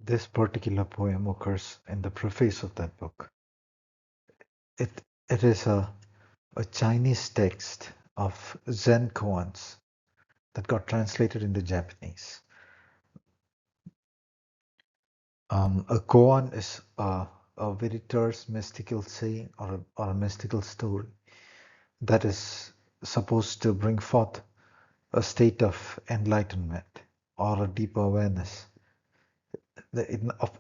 This particular poem occurs in the preface of that book. It is a Chinese text of Zen koans that got translated into Japanese. A koan is a very terse mystical saying or a mystical story that is supposed to bring forth a state of enlightenment or a deeper awareness.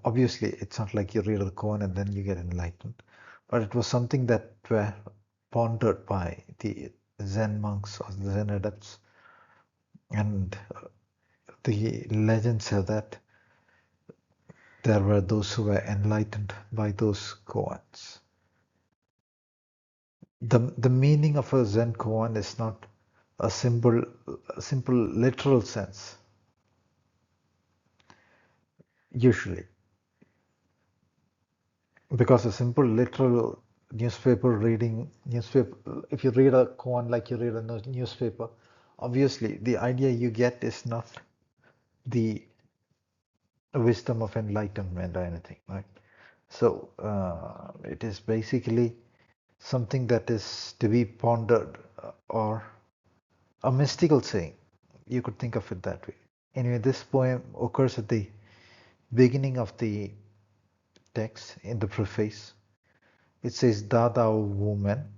Obviously, it's not like you read a koan and then you get enlightened, but it was something that were pondered by the Zen monks or the Zen adepts, and the legends say that there were those who were enlightened by those koans. The meaning of a Zen koan is not a simple literal sense. Usually, because a simple literal newspaper, if you read a koan like you read a newspaper, obviously the idea you get is not the wisdom of enlightenment or anything, right? So it is basically something that is to be pondered, or a mystical saying. You could think of it that way. Anyway, this poem occurs at the beginning of the text in the preface. It says, "Da thou woman,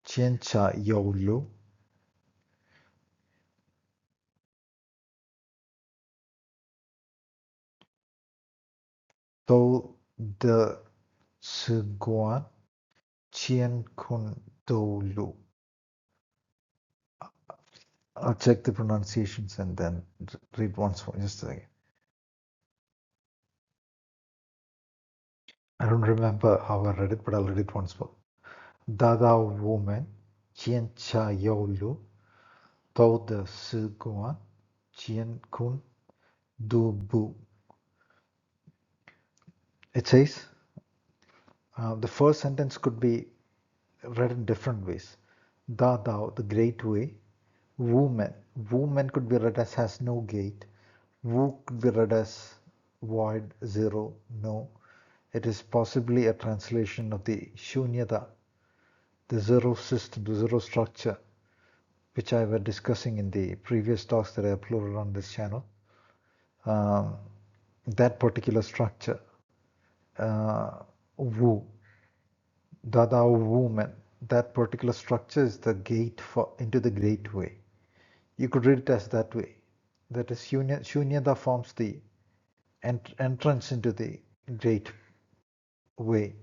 chien cha yo lu, to the Guan chien kun do lu." I'll check the pronunciations and then read once more. Just a second. I don't remember how I read it, but I'll read it once more. "Da thou woman, chien cha yo lu, to the Guan chien kun do bu." It says, the first sentence could be read in different ways. Da thou, the great way. Woman. Woman could be read as has no gate. Wu could be read as void, zero, no. It is possibly a translation of the Shunyata, the zero system, the zero structure, which I was discussing in the previous talks that I uploaded on this channel. That particular structure, Wu, Dada woman, that particular structure is the gate into the great way. You could read it as that way. That is, Shunyata forms the entrance into the great way.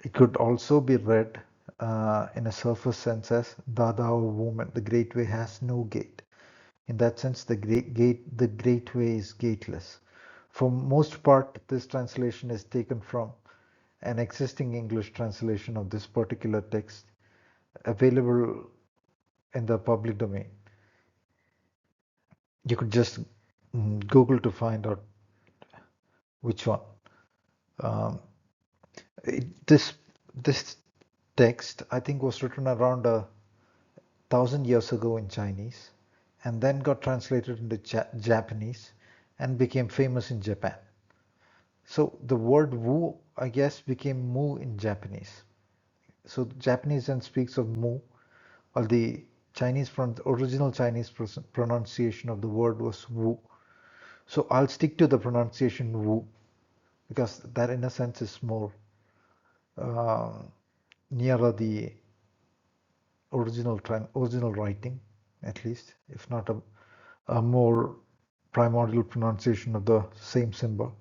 It could also be read in a surface sense as Dada woman, the great way has no gate. In that sense, the great way is gateless. For most part, this translation is taken from an existing English translation of this particular text available in the public domain. You could just Google to find out which one. This text, I think, was written around 1,000 years ago in Chinese, and then got translated into Japanese and became famous in Japan. So the word Wu, I guess, became Mu in Japanese. So Japanese then speaks of Mu, while the original Chinese pronunciation of the word was Wu. So I'll stick to the pronunciation Wu, because that in a sense is more nearer the original writing, at least, if not a more primordial pronunciation of the same symbol.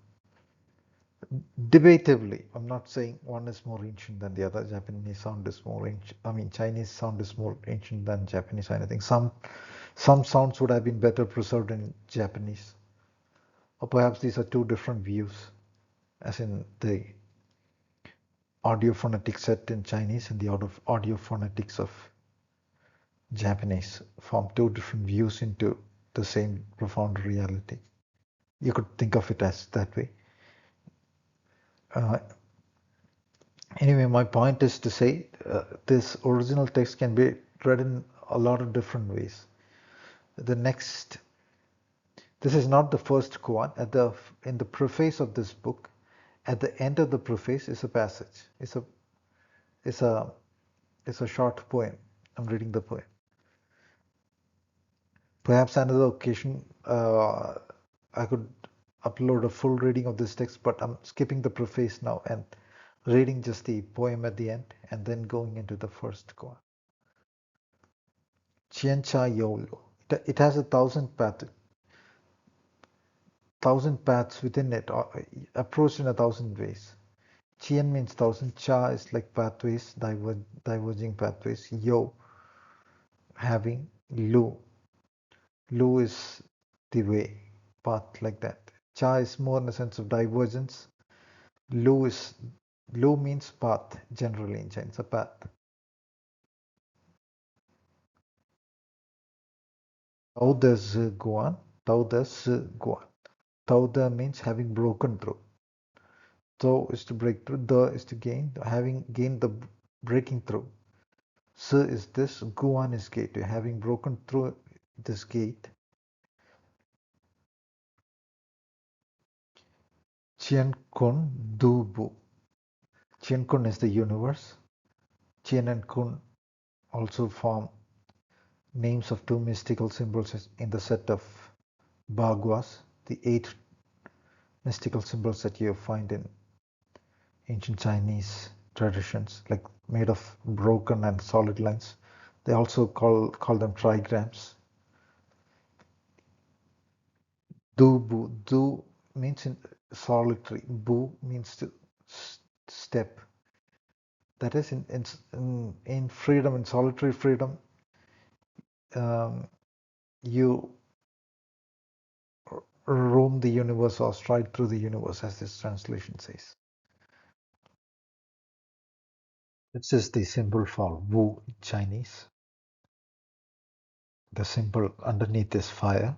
Debatably, I'm not saying one is more ancient than the other. Japanese sound is more ancient. I mean, Chinese sound is more ancient than Japanese or anything. Some sounds would have been better preserved in Japanese. Or perhaps these are two different views, as in the audio phonetic set in Chinese and the audio phonetics of Japanese form two different views into the same profound reality. You could think of it as that way. Anyway, my point is to say this original text can be read in a lot of different ways. The next, this is not the first koan. In the preface of this book, at the end of the preface is a passage. It's a it's a short poem. I'm reading the poem. Perhaps another occasion I could upload a full reading of this text, but I'm skipping the preface now and reading just the poem at the end and then going into the first koan. Chien Cha Yolo. It has 1,000 paths within it, approached in 1,000 ways. Chien means 1,000. Cha is like pathways, diverging pathways. Yo, having. Lu. Lu is the way, path like that. Cha is more in the sense of divergence. Lu is Lu means path generally in Chinese, a path. Tao De Zi Guan. Tao De Zi Guan. Tao De means having broken through. Tao is to break through. De is to gain. Having gained the breaking through. Zi is this. Guan is gate. Having broken through this gate. Qian Kun Du Bu. Qian Kun is the universe. Qian and Kun also form names of two mystical symbols in the set of Bhagwas, the 8 mystical symbols that you find in ancient Chinese traditions, like made of broken and solid lines. They also call them trigrams. Du Bu. Du means in solitary. Bu means to step. That is in freedom, in solitary freedom, you roam the universe or stride through the universe, as this translation says. This is the symbol for Wu in Chinese. The symbol underneath is fire.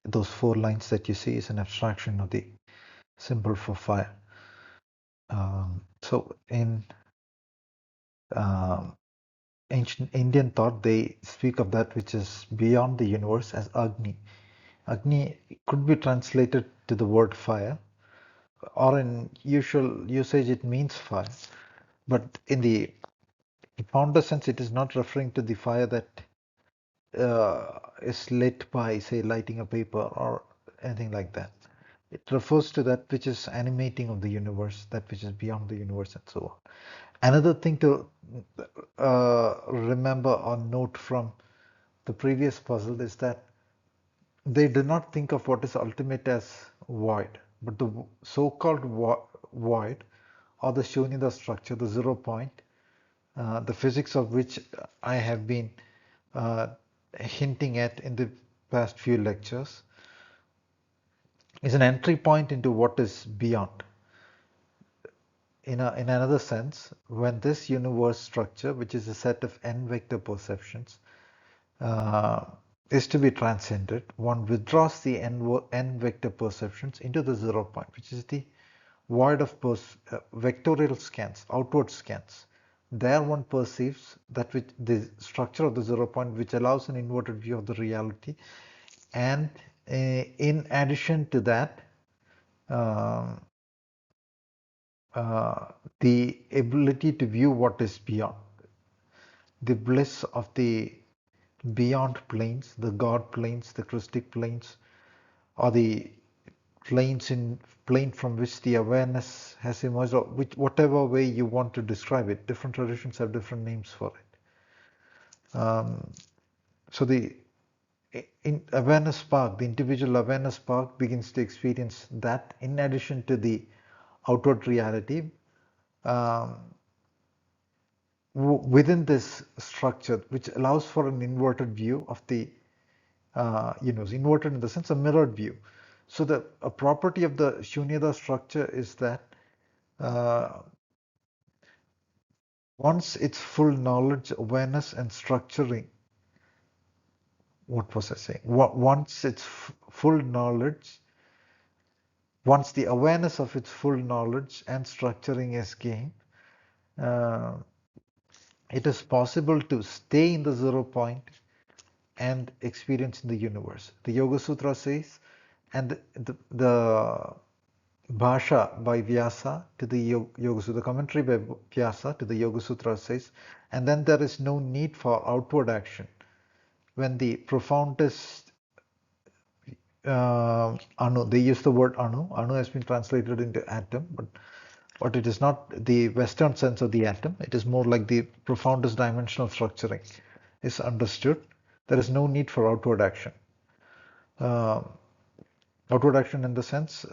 Those 4 lines that you see is an abstraction of the symbol for fire. So in ancient Indian thought, they speak of that which is beyond the universe as Agni. Agni could be translated to the word fire, or in usual usage it means fire. But in the founder sense, it is not referring to the fire that is lit by, say, lighting a paper or anything like that. It refers to that which is animating of the universe, that which is beyond the universe, and so on. Another thing to remember or note from the previous puzzle is that they do not think of what is ultimate as void, but the so-called void or the Shunyata structure, the 0 point, the physics of which I have been hinting at in the past few lectures, is an entry point into what is beyond. In another sense, when this universe structure, which is a set of n vector perceptions, is to be transcended, one withdraws the n vector perceptions into the 0 point, which is the void of vectorial scans, outward scans. There one perceives that which the structure of the 0 point, which allows an inverted view of the reality, and in addition to that, the ability to view what is beyond, the bliss of the beyond planes, the God planes, the Christic planes, or the plane from which the awareness has emerged, or whatever way you want to describe it. Different traditions have different names for it. So the awareness spark, the individual awareness spark, begins to experience that in addition to the outward reality. Within this structure, which allows for an inverted view of the inverted in the sense a mirrored view. So a property of the Shunyata structure is that once its full knowledge, awareness, and structuring, what was I saying? Once its full knowledge, once the awareness of its full knowledge and structuring is gained, it is possible to stay in the 0 point and experience in the universe. The Yoga Sutra says, and the Bhasha by Vyasa to the Yoga Sutra, the commentary by Vyasa to the Yoga Sutra says, and then there is no need for outward action. When the profoundest Anu, they use the word Anu. Anu has been translated into atom, but it is not the Western sense of the atom. It is more like the profoundest dimensional structuring is understood. There is no need for outward action. Outward action in the sense,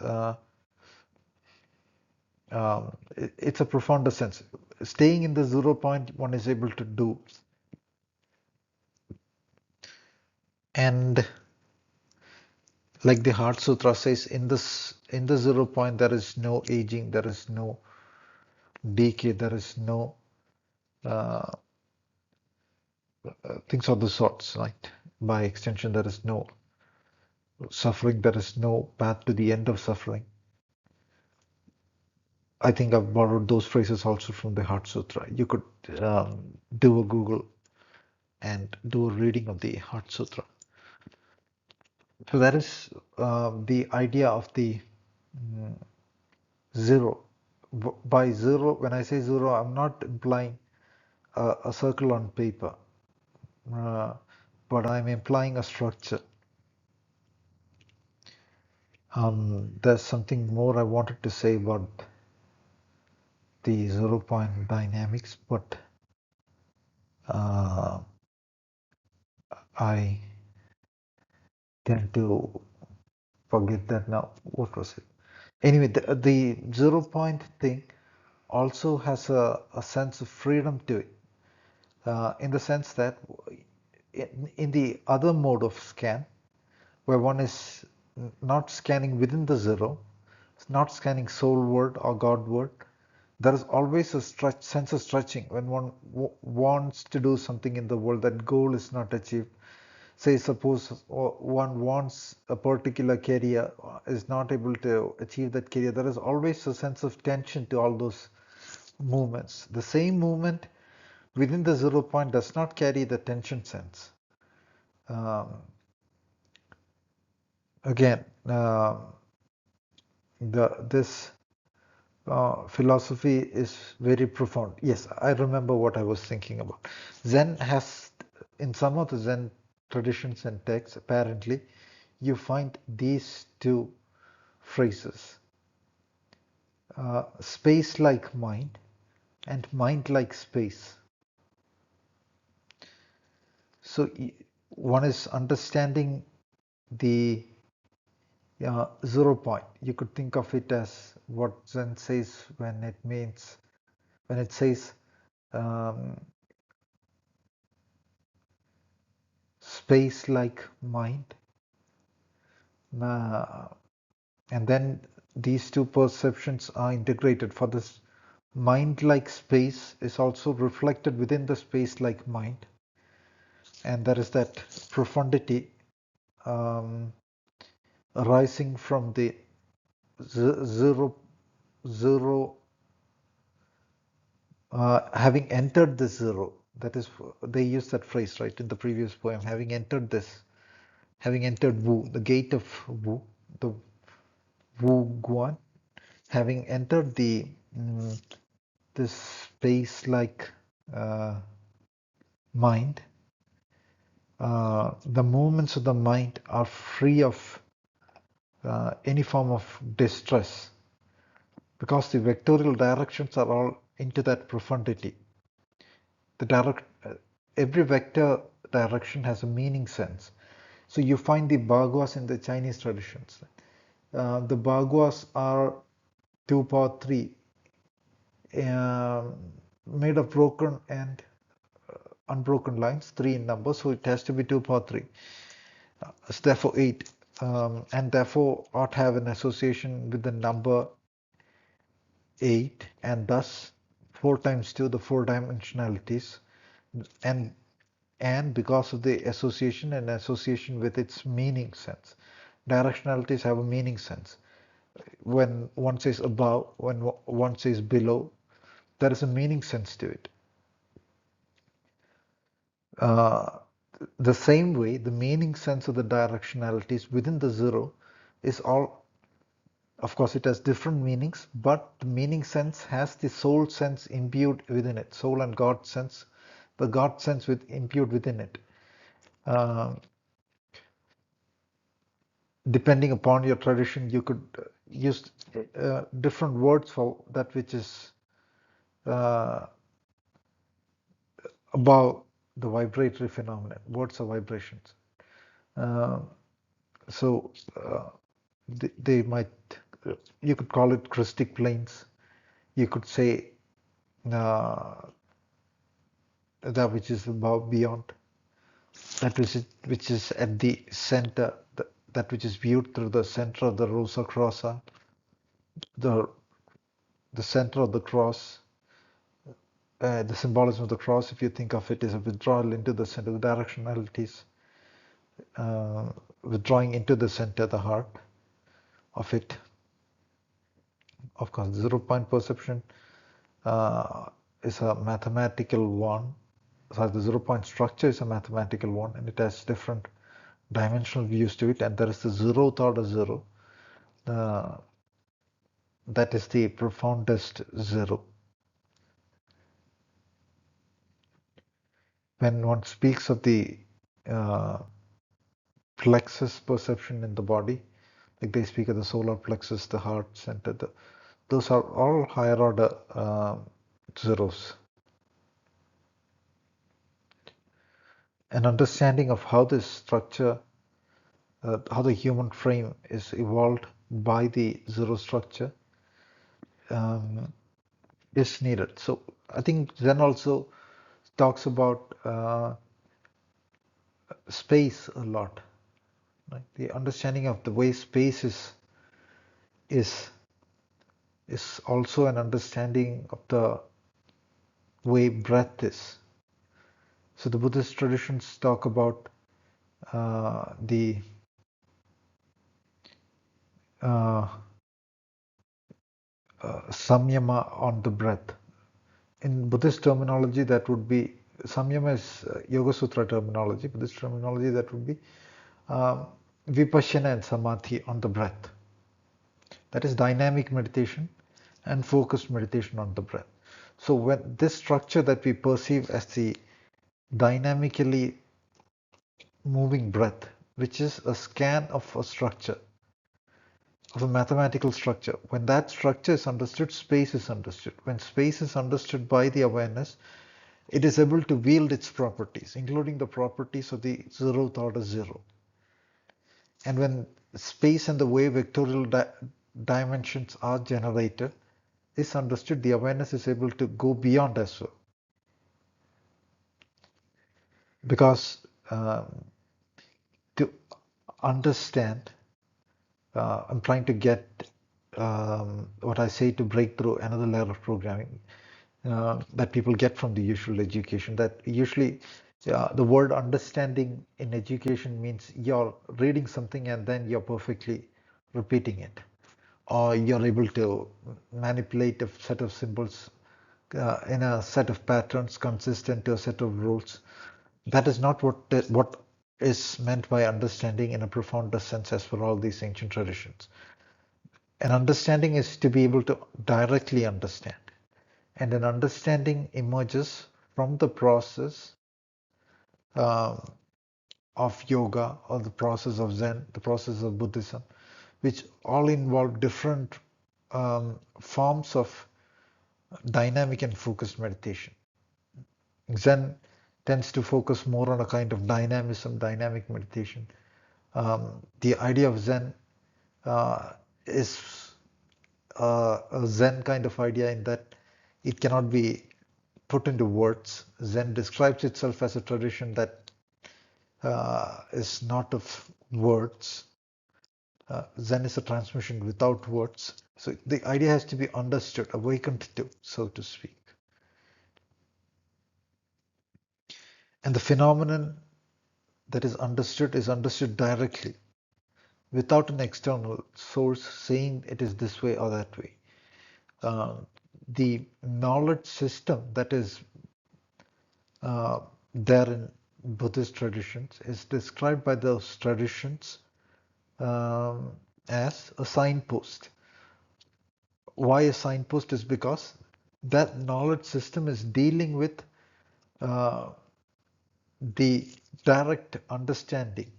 it's a profounder sense. Staying in the 0 point, one is able to do. And like the Heart Sutra says, in the 0 point, there is no aging, there is no decay, there is no things of the sorts, right? By extension, there is no suffering, there is no path to the end of suffering. I think I've borrowed those phrases also from the Heart Sutra. You could do a Google and do a reading of the Heart Sutra. So that is the idea of the zero. By zero, when I say zero, I'm not implying a circle on paper, but I'm implying a structure. There's something more I wanted to say about the 0 point dynamics, but I tend to forget that now. What was it? Anyway, the 0 point thing also has a sense of freedom to it, in the sense that in the other mode of scan, where one is not scanning within the zero, not scanning soulward or Godward, there is always a sense of stretching when one wants to do something in the world. That goal is not achieved. Say, suppose one wants a particular career, is not able to achieve that career. There is always a sense of tension to all those movements. The same movement within the 0 point does not carry the tension sense. Again, this philosophy is very profound. Yes, I remember what I was thinking about. Zen has, in some of the Zen traditions and texts, apparently, you find these two phrases: space like mind and mind like space. So one is understanding the 0 point. You could think of it as what Zen says when it says space like mind, and then these two perceptions are integrated. For this, mind like space is also reflected within the space like mind, and there is that profundity arising from the zero having entered the zero. That is, they use that phrase, right, in the previous poem, having entered Wu, the gate of Wu, the Wu Guan, having entered this space like mind, the movements of the mind are free of any form of distress, because the vectorial directions are all into that profundity. Every vector direction has a meaning sense. So you find the Bhagavas in the Chinese traditions. The Bhagavas are 2 power 3, made of broken and unbroken lines, 3 in number, so it has to be 2 power 3. It's therefore 8, and therefore ought to have an association with the number 8, and thus 4 times 2, the 4 dimensionalities, and because of the association and association with its meaning sense. Directionalities have a meaning sense. When one says above, when one says below, there is a meaning sense to it. the same way, the meaning sense of the directionalities within the zero is all, of course, it has different meanings, but the meaning sense has the soul sense imbued within it, soul and God sense, the God sense imbued within it. Uh, Depending upon your tradition, you could use different words for that which is uh, above the vibratory phenomenon. Words are vibrations. Uh, so they might, you could call it Christic planes. You could say uh, that which is above, beyond, that which is at the center, that which is viewed through the center of the Rosa Crossa, the the center of the cross, the symbolism of the cross, if you think of it as a withdrawal into the center, the directionalities, uh, withdrawing into the center, the heart of it. Of course, the 0 point perception uh, is a mathematical one. So the 0 point structure is a mathematical one, and it has different dimensional views to it. And there is the zeroth order zero. Uh, that is the profoundest zero. When one speaks of the uh, plexus perception in the body, like they speak of the solar plexus, the heart center, those are all higher order zeros. An understanding of how this structure, how the human frame is evolved by the zero structure um, is needed. So I think Zen also talks about space a lot. Right? The understanding of the way space is is also an understanding of the way breath is. So the Buddhist traditions talk about the uh, samyama on the breath. In Buddhist terminology, that would be samyama is Yoga Sutra terminology. Buddhist terminology, that would be um, vipassana and samadhi on the breath. That is dynamic meditation and focused meditation on the breath. So when this structure that we perceive as the dynamically moving breath, which is a scan of a structure, of a mathematical structure. When that structure is understood, space is understood. When space is understood by the awareness, it is able to wield its properties, including the properties of the zeroth order zero. And when space and the way vectorial dimensions are generated is understood, the awareness is able to go beyond as well. Because to understand, I'm trying to get what I say to break through another layer of programming that people get from the usual education. That usually the word understanding in education means you're reading something and then you're perfectly repeating it, or you're able to manipulate a set of symbols in a set of patterns consistent to a set of rules. That is not what is meant by understanding in a profounder sense as per all these ancient traditions. An understanding is to be able to directly understand. And an understanding emerges from the process um, of yoga or the process of Zen, the process of Buddhism, which all involve different forms of dynamic and focused meditation. Zen tends to focus more on a kind of dynamism, dynamic meditation. The idea of Zen is a Zen kind of idea in that it cannot be put into words. Zen describes itself as a tradition that is not of words. Zen is a transmission without words. So the idea has to be understood, awakened to, so to speak. And the phenomenon that is understood directly without an external source saying it is this way or that way. Uh, the knowledge system that is therein Buddhist traditions is described by those traditions um, as a signpost. Why a signpost is because that knowledge system is dealing with uh, the direct understanding,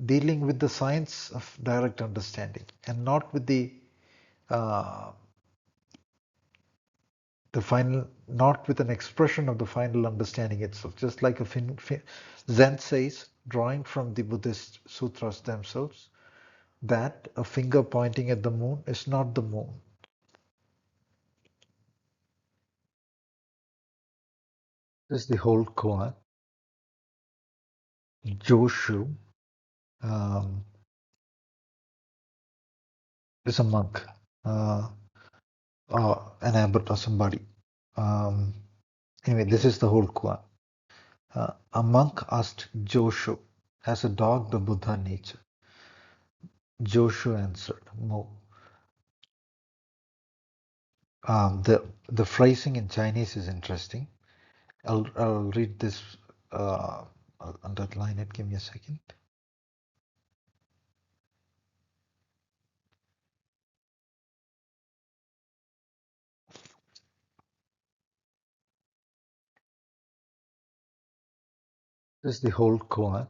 dealing with the science of direct understanding, and not with uh, the final, not with an expression of the final understanding itself. Just like Zen says, drawing from the Buddhist sutras themselves, that a finger pointing at the moon is not the moon. This is the whole koan. Joshu um, is a monk, uh, an abbot or somebody. Um, anyway, this is the whole koan. A monk asked Joshu, has a dog the Buddha nature? Joshu answered, no. The phrasing in Chinese is interesting. I'll read this. I'll underline it. Give me a second. This is the whole koan.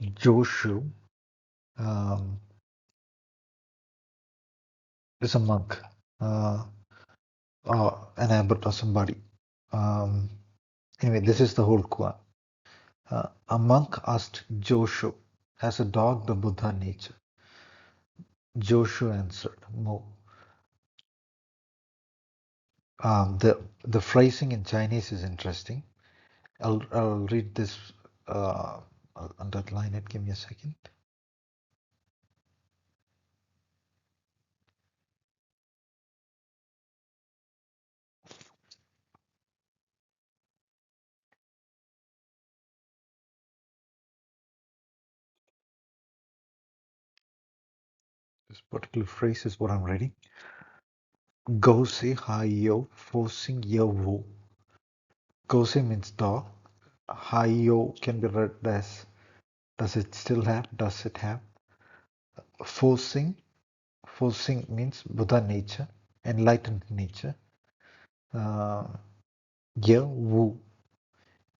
Joshu um, is a monk, uh, an abbot or somebody. Um, anyway, this is the whole koan. A monk asked Joshu, has a dog the Buddha nature? Joshu answered, no. The phrasing in Chinese is interesting. I'll read this. I'll underline it. Give me a second. This particular phrase is what I'm reading. Gose hai yo forcing yo wo. Gose means dog. Hai yo can be read as does it still have? Does it have? Forcing. Forcing means Buddha nature, enlightened nature. Uh, Ye wu.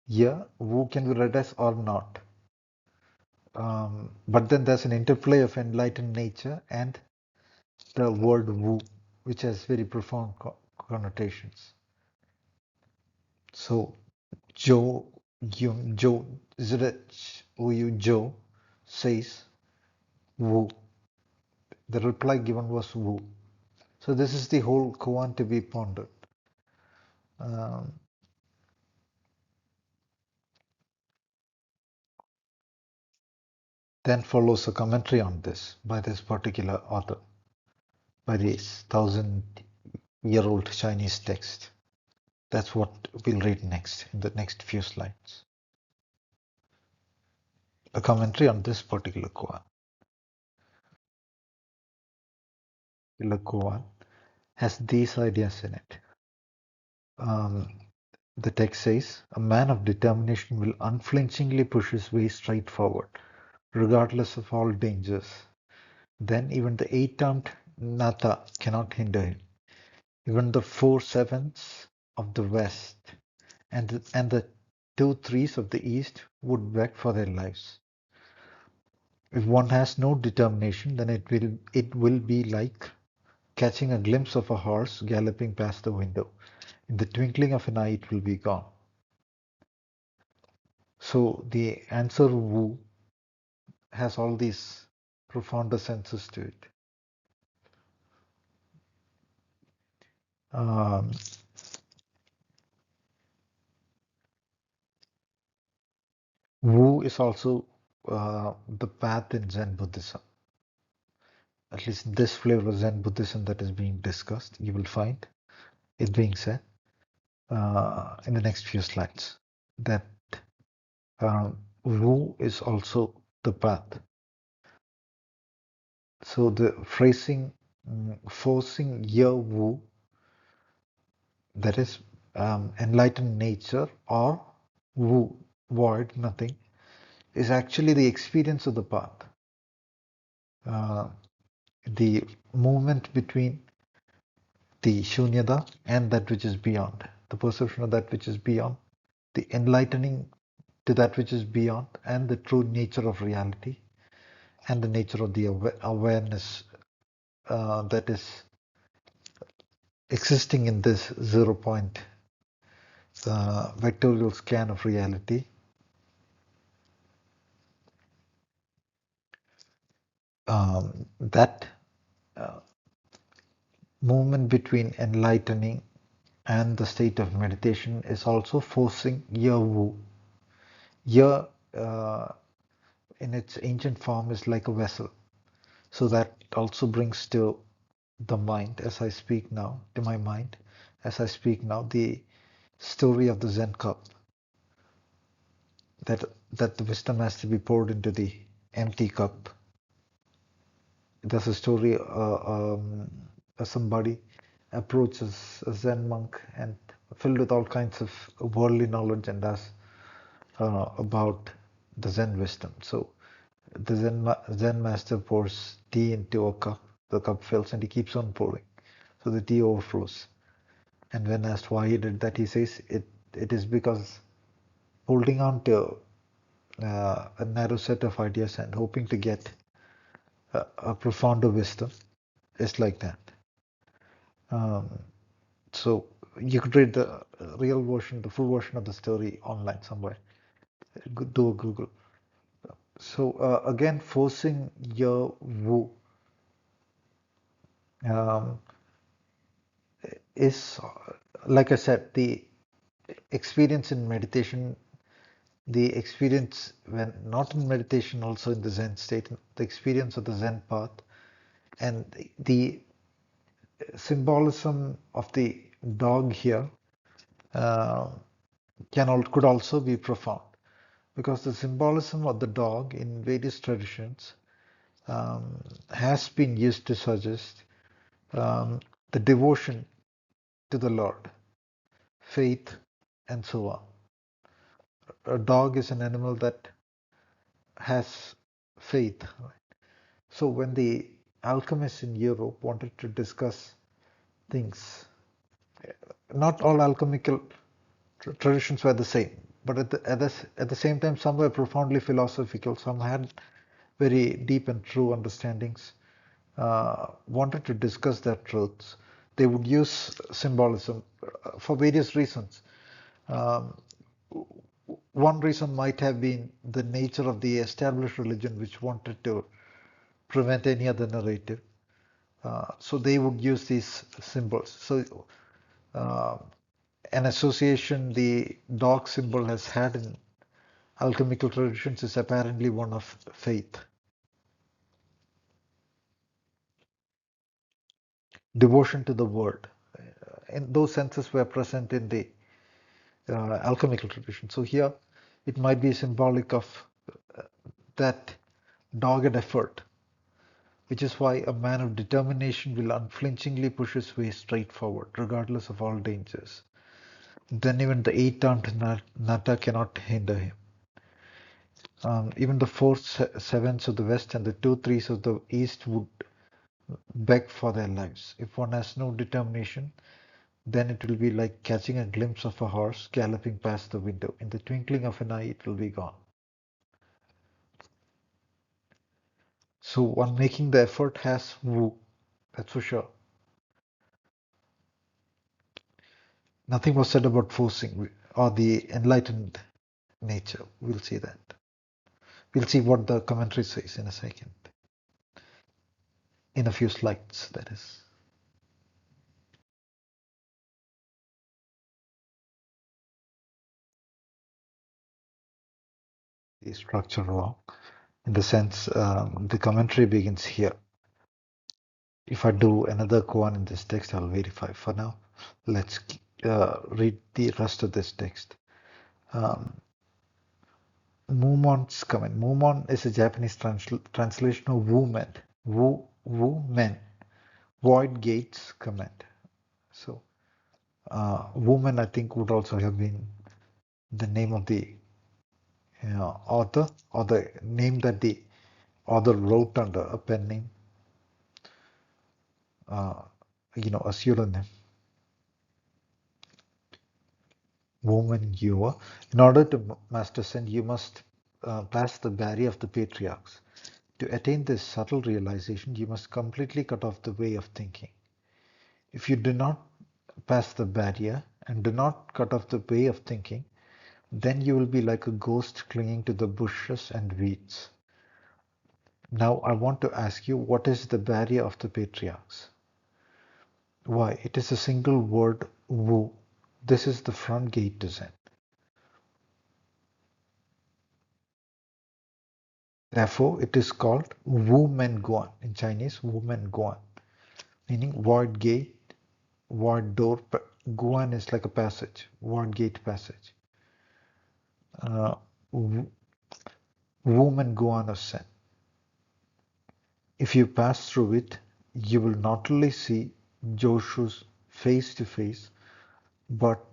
Ye wu can be read as or not. But then there's an interplay of enlightened nature and the word wu, which has very profound connotations. So, Jo Yun Jo Zurich Uyu Jo says wu. The reply given was wu. So this is the whole koan to be pondered. Um, then follows a commentary on this by this particular author, by this 1,000-year-old Chinese text. That's what we'll read next in the next few slides. A commentary on this particular koan. The koan has these ideas in it. The text says, a man of determination will unflinchingly push his way straight forward, regardless of all dangers. Then even the eight-armed Nata cannot hinder him. Even the 4/7 of the west and the 2/3 of the east would beg for their lives. If one has no determination, then it will be like catching a glimpse of a horse galloping past the window. In the twinkling of an eye, it will be gone. So the answer Wu has all these profounder senses to it. Um, Wu is also the path in Zen Buddhism. At least this flavor of Zen Buddhism that is being discussed, you will find it being said in the next few slides. That Wu is also the path. So the phrasing forcing Ye Wu, that is enlightened nature, or Wu, void, nothing, is actually the experience of the path. Uh, the movement between the shunyata and that which is beyond, the perception of that which is beyond, the enlightening to that which is beyond, and the true nature of reality, and the nature of the awareness that is existing in this 0 point vectorial scan of reality. That movement between enlightening and the state of meditation is also forcing your Wu. Your in its ancient form is like a vessel. So that also brings to the mind as I speak now, to my mind as I speak now, the story of the Zen cup, that the wisdom has to be poured into the empty cup. There's a story somebody approaches a Zen monk and filled with all kinds of worldly knowledge and asks about the Zen wisdom. So the Zen master pours tea into a cup. The cup fills and he keeps on pouring. So the tea overflows. And when asked why he did that, he says it is because holding on to a narrow set of ideas and hoping to get a profounder wisdom is like that. Um, so you could read the real version, the full version of the story online somewhere. Do a Google. So again, forcing your Wu um, is, like I said, the experience in meditation, the experience when not in meditation, also in the Zen state, the experience of the Zen path, and the symbolism of the dog here uh, could also be profound, because the symbolism of the dog in various traditions has been used to suggest um, the devotion to the Lord, faith, and so on. A dog is an animal that has faith. So when the alchemists in Europe wanted to discuss things, not all alchemical traditions were the same, but at the same time, some were profoundly philosophical, some had very deep and true understandings, wanted to discuss their truths. They would use symbolism for various reasons. Um, One reason might have been the nature of the established religion, which wanted to prevent any other narrative. So they would use these symbols. So uh, an association the dog symbol has had in alchemical traditions is apparently one of faith. Devotion to the word. And those senses were present in the alchemical tradition. So here it might be symbolic of that dogged effort, which is why a man of determination will unflinchingly push his way straight forward, regardless of all dangers. Then even the eight-armed Nata cannot hinder him. Even the four sevens of the west and the two threes of the east would beg for their lives. If one has no determination, then it will be like catching a glimpse of a horse galloping past the window. In the twinkling of an eye, it will be gone. So one making the effort has Wu, that's for sure. Nothing was said about forcing or the enlightened nature. We'll see that. We'll see what the commentary says in a second. In a few slides, that is. The structure wrong. In the sense, the commentary begins here. If I do another koan in this text, I'll verify. For now, let's read the rest of this text. Mumon's comment. Mumon is a Japanese translation of woman. Woman. Void gates comment. So Woman, I think, would also have been the name of the author, or the name that the author wrote under, a pen name, uh, a pseudonym. Woman, you are. In order to master Zen, you must pass the barrier of the patriarchs. To attain this subtle realization, you must completely cut off the way of thinking. If you do not pass the barrier and do not cut off the way of thinking, then you will be like a ghost clinging to the bushes and weeds. Now I want to ask you, what is the barrier of the patriarchs? Why, it is a single word, Wu. This is the front gate to Zen. Therefore, it is called Wu Men Guan in Chinese, Wu Men Guan, meaning void gate, void door. Guan is like a passage, void gate passage. Uh, Wu Men Guan of Zen. If you pass through it, you will not only see Joshu's face to face, but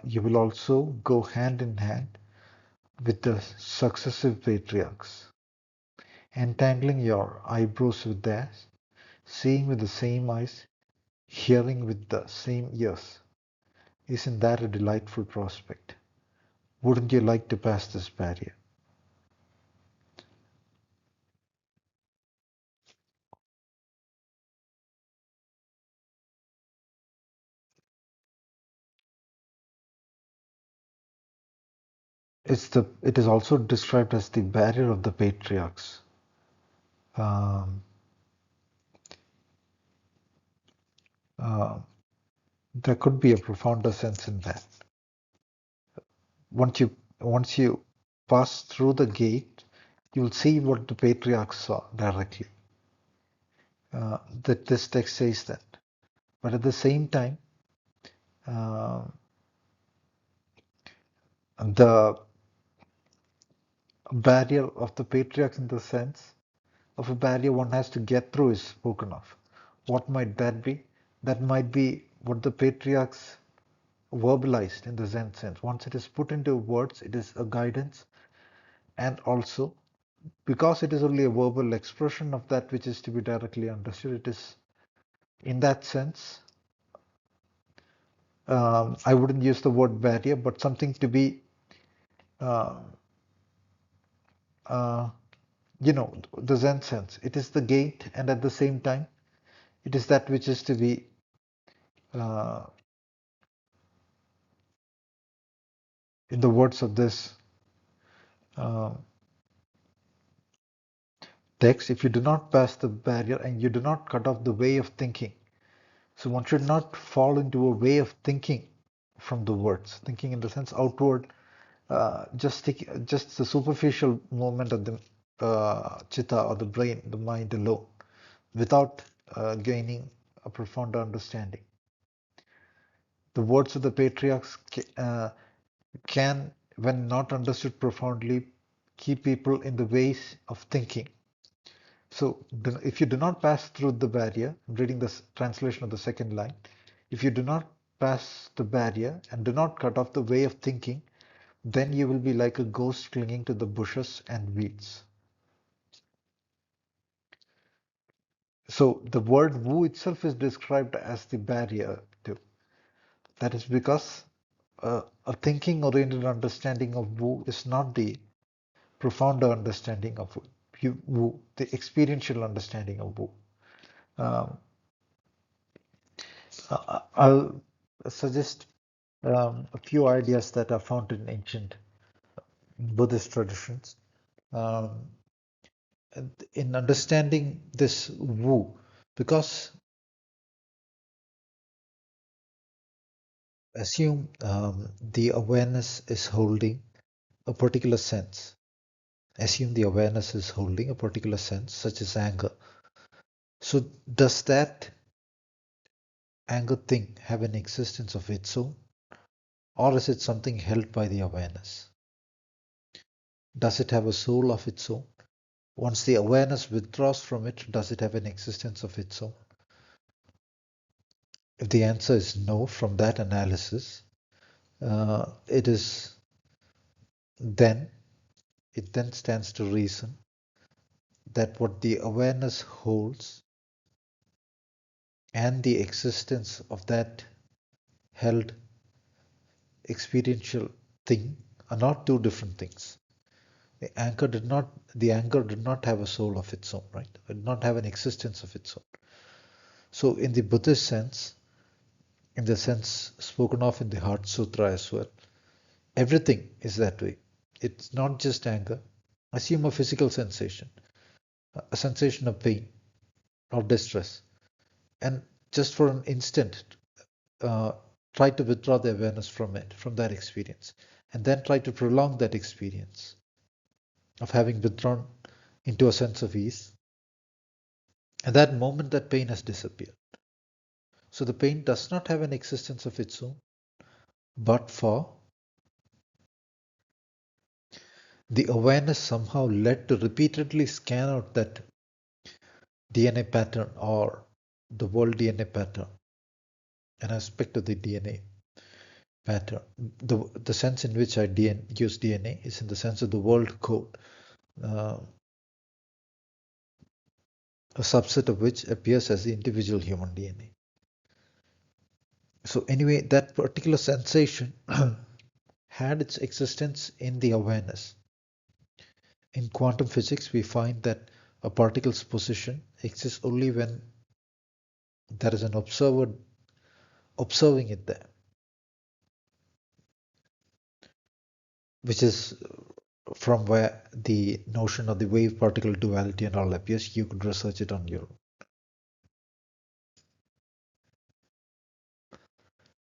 you will also go hand in hand with the successive patriarchs, entangling your eyebrows with theirs, seeing with the same eyes, hearing with the same ears. Isn't that a delightful prospect? Wouldn't you like to pass this barrier? It is also described as the barrier of the patriarchs. Um, uh, there could be a profounder sense in that. Once you pass through the gate, you will see what the patriarchs saw directly. That this text says that. But at the same time, uh, the barrier of the patriarchs, in the sense of a barrier one has to get through, is spoken of. What might that be? That might be what the patriarchs verbalized in the Zen sense. Once it is put into words, it is a guidance, and also because it is only a verbal expression of that which is to be directly understood, it is in that sense, I wouldn't use the word barrier, but something to be, uh, uh, the Zen sense. It is the gate, and at the same time, it is that which is to be, uh, in the words of this uh, text, if you do not pass the barrier and you do not cut off the way of thinking. So one should not fall into a way of thinking from the words, thinking in the sense outward, just the superficial movement of the chitta, or the brain, the mind alone, without gaining a profound understanding. The words of the patriarchs can, when not understood profoundly, keep people in the ways of thinking. So if you do not pass through the barrier, I'm reading the translation of the second line, if you do not pass the barrier and do not cut off the way of thinking, then you will be like a ghost clinging to the bushes and weeds. So the word Wu itself is described as the barrier too. That is because a thinking oriented understanding of Wu is not the profounder understanding of Wu, the experiential understanding of Wu. Um, I'll suggest a few ideas that are found in ancient Buddhist traditions. Um, in understanding this Wu, because assume the awareness is holding a particular sense. Assume the awareness is holding a particular sense, such as anger. So, does that anger thing have an existence of its own, or is it something held by the awareness? Does it have a soul of its own? Once the awareness withdraws from it, does it have an existence of its own? If the answer is no from that analysis, it is then it then stands to reason that what the awareness holds and the existence of that held experiential thing are not two different things. The anchor did not have a soul of its own, right? It did not have an existence of its own. So in the Buddhist sense, in the sense spoken of in the Heart Sutra as well, everything is that way. It's not just anger. Assume a physical sensation, a sensation of pain or distress, and just for an instant, uh, try to withdraw the awareness from it, from that experience, and then try to prolong that experience of having withdrawn into a sense of ease. At that moment, that pain has disappeared. So the pain does not have an existence of its own, but for the awareness somehow led to repeatedly scan out that DNA pattern or the world DNA pattern, an aspect of the DNA pattern. The sense in which I use DNA is in the sense of the world code, uh, a subset of which appears as the individual human DNA. So anyway, that particular sensation had its existence in the awareness. In quantum physics, we find that a particle's position exists only when there is an observer observing it there, which is from where the notion of the wave particle duality and all appears. You could research it on your own.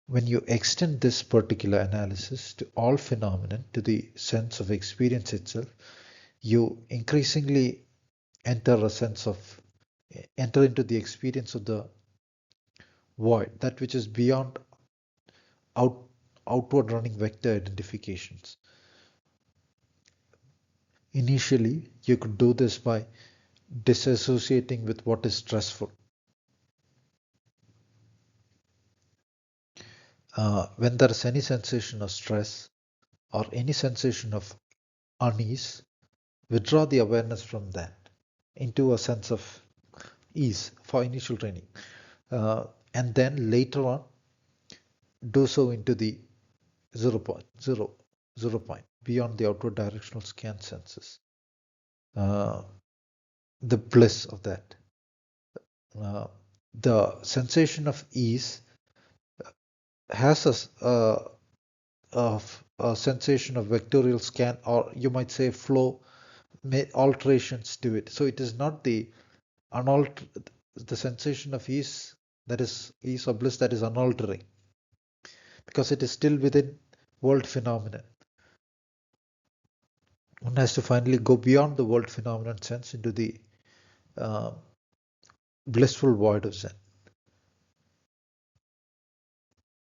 When you extend this particular analysis to all phenomena, to the sense of experience itself, you increasingly enter a sense of enter into the experience of the void, that which is beyond out, outward running vector identifications. Initially, you could do this by disassociating with what is stressful. When there is any sensation of stress or any sensation of unease, withdraw the awareness from that into a sense of ease for initial training. And then later on, do so into the 0 point, beyond the outward directional scan senses. Uh, the bliss of that. Uh, the sensation of ease has a sensation of vectorial scan, or you might say flow alterations to it. So it is not the unaltered, the sensation of ease, that is ease or bliss, that is unaltering, because it is still within world phenomenon. One has to finally go beyond the world phenomenon sense into the uh, blissful void of Zen.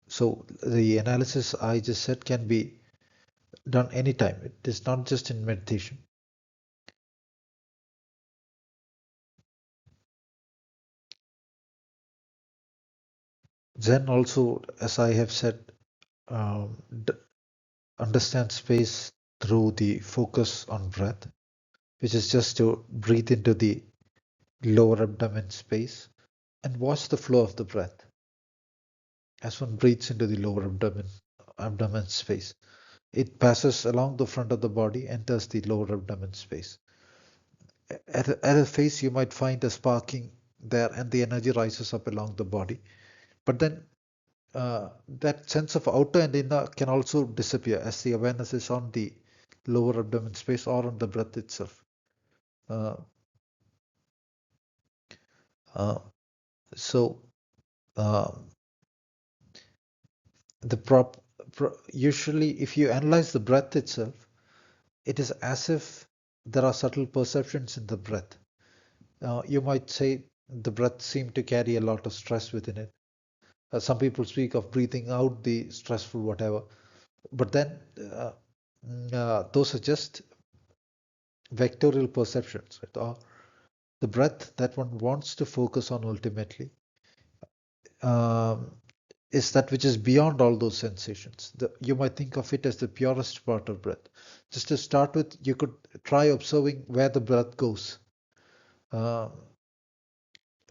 So the analysis I just said can be done anytime. It is not just in meditation. Zen also, as I have said, um, understands space through the focus on breath, which is just to breathe into the lower abdomen space and watch the flow of the breath as one breathes into the lower abdomen space. It passes along the front of the body, enters the lower abdomen space. At a phase, you might find a sparking there, and the energy rises up along the body. But then that sense of outer and inner can also disappear as the awareness is on the lower abdomen space or on the breath itself. Uh, uh, so uh, the usually, if you analyze the breath itself, it is as if there are subtle perceptions in the breath. You might say the breath seemed to carry a lot of stress within it. Some people speak of breathing out the stressful whatever, but then those are just vectorial perceptions, right? Or the breath that one wants to focus on ultimately is that which is beyond all those sensations. You might think of it as the purest part of breath. Just to start with, you could try observing where the breath goes. Uh,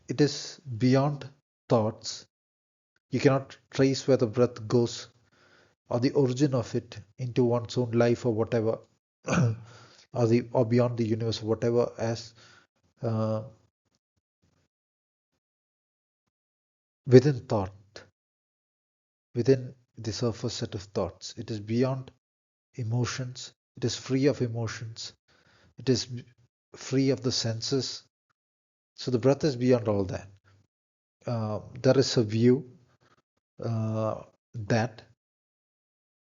it is beyond thoughts. You cannot trace where the breath goes or the origin of it into one's own life or whatever, or beyond the universe or whatever, as uh, within thought, within the surface set of thoughts. It is beyond emotions. It is free of emotions. It is free of the senses. So the breath is beyond all that. There is a view that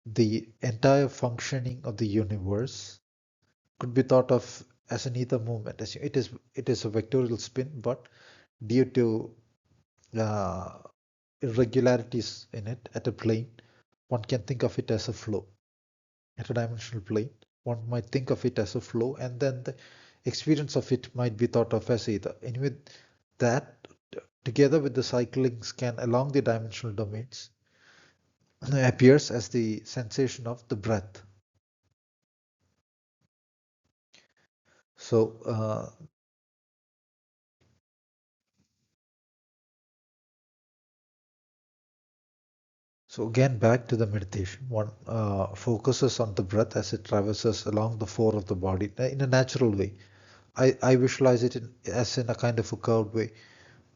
the entire functioning of the universe could be thought of as an ether movement. It is a vectorial spin, but due to uh, irregularities in it at a plane, one can think of it as a flow. At a dimensional plane, one might think of it as a flow, and then the experience of it might be thought of as ether. Anyway, that together with the cycling scan along the dimensional domains appears as the sensation of the breath. So, so again, back to the meditation. One focuses on the breath as it traverses along the floor of the body in a natural way. I visualize it as in a kind of a curved way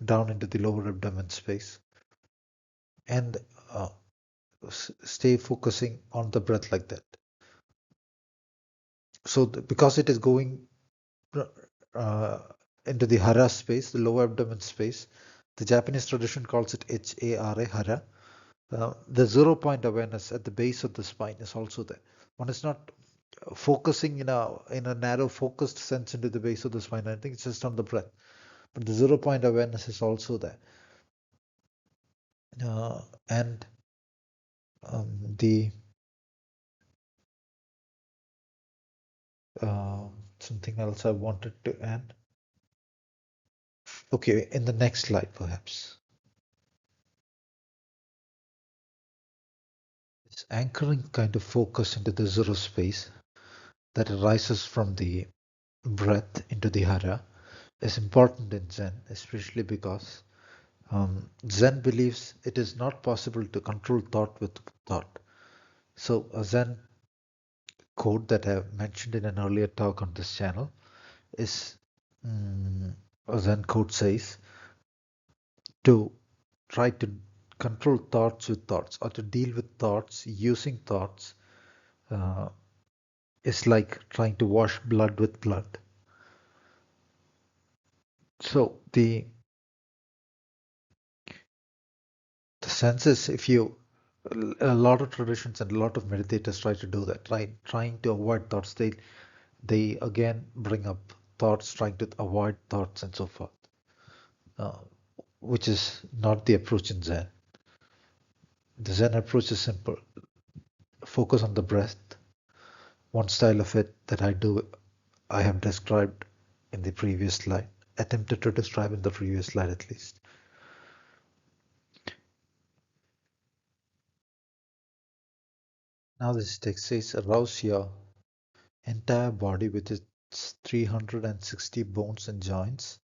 down into the lower abdomen space, and uh, stay focusing on the breath like that. So, because it is going uh, into the hara space, the lower abdomen space, the Japanese tradition calls it hara, hara. The 0 point awareness at the base of the spine is also there. One is not focusing in a narrow focused sense into the base of the spine. I think it's just on the breath, but the 0 point awareness is also there. And the something else I wanted to add. Okay, in the next slide, perhaps. This anchoring kind of focus into the zero space that arises from the breath into the hara is important in Zen, especially because Zen believes it is not possible to control thought with thought. So, a Zen quote that I have mentioned in an earlier talk on this channel is a Zen quote says, to try to control thoughts with thoughts or to deal with thoughts using thoughts uh, is like trying to wash blood with blood. So the sense is, if you a lot of traditions and a lot of meditators try to do that, right? Trying to avoid thoughts. They again bring up thoughts, trying to avoid thoughts and so forth, uh, which is not the approach in Zen. The Zen approach is simple: focus on the breath. One style of it that I have described in the previous slide, attempted to describe in the previous slide at least. Now this text says, arouse your entire body with its 360 bones and joints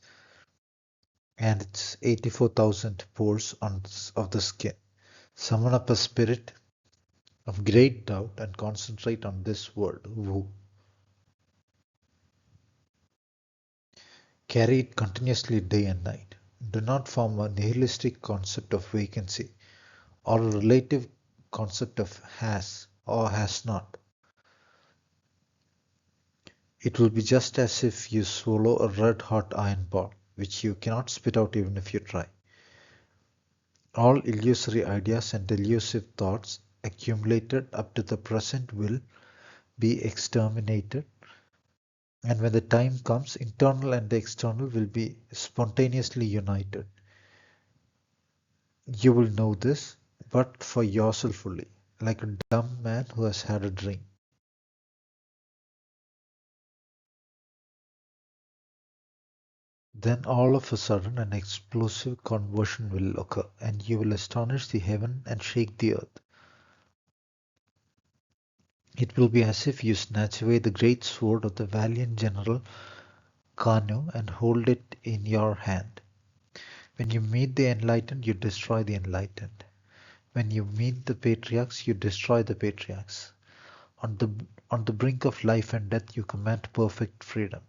and its 84,000 pores of the skin. Summon up a spirit of great doubt and concentrate on this word, Wu. Carry it continuously day and night. Do not form a nihilistic concept of vacancy or a relative concept of has or has not. It will be just as if you swallow a red hot iron ball, which you cannot spit out even if you try. All illusory ideas and delusive thoughts accumulated up to the present will be exterminated, and when the time comes, internal and external will be spontaneously united. You will know this, but for yourself fully, like a dumb man who has had a dream. Then all of a sudden an explosive conversion will occur, and you will astonish the heaven and shake the earth. It will be as if you snatch away the great sword of the valiant general Kanu and hold it in your hand. When you meet the enlightened, you destroy the enlightened. When you meet the patriarchs, you destroy the patriarchs. On the on the brink of life and death, you command perfect freedom.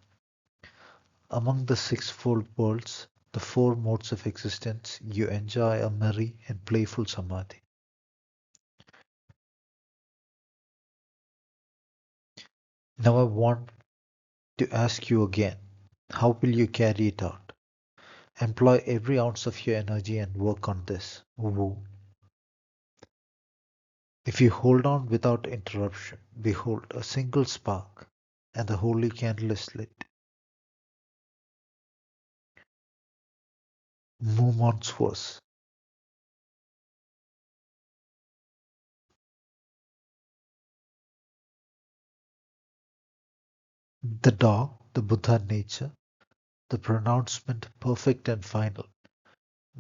Among the sixfold worlds, the four modes of existence, you enjoy a merry and playful samadhi. Now I want to ask you again, how will you carry it out? Employ every ounce of your energy and work on this. Woo. If you hold on without interruption, behold a single spark, and the holy candle is lit. Movement's verse. The dog, the Buddha nature, the pronouncement perfect and final.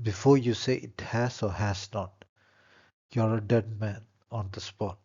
Before you say it has or has not, you're a dead man on the spot.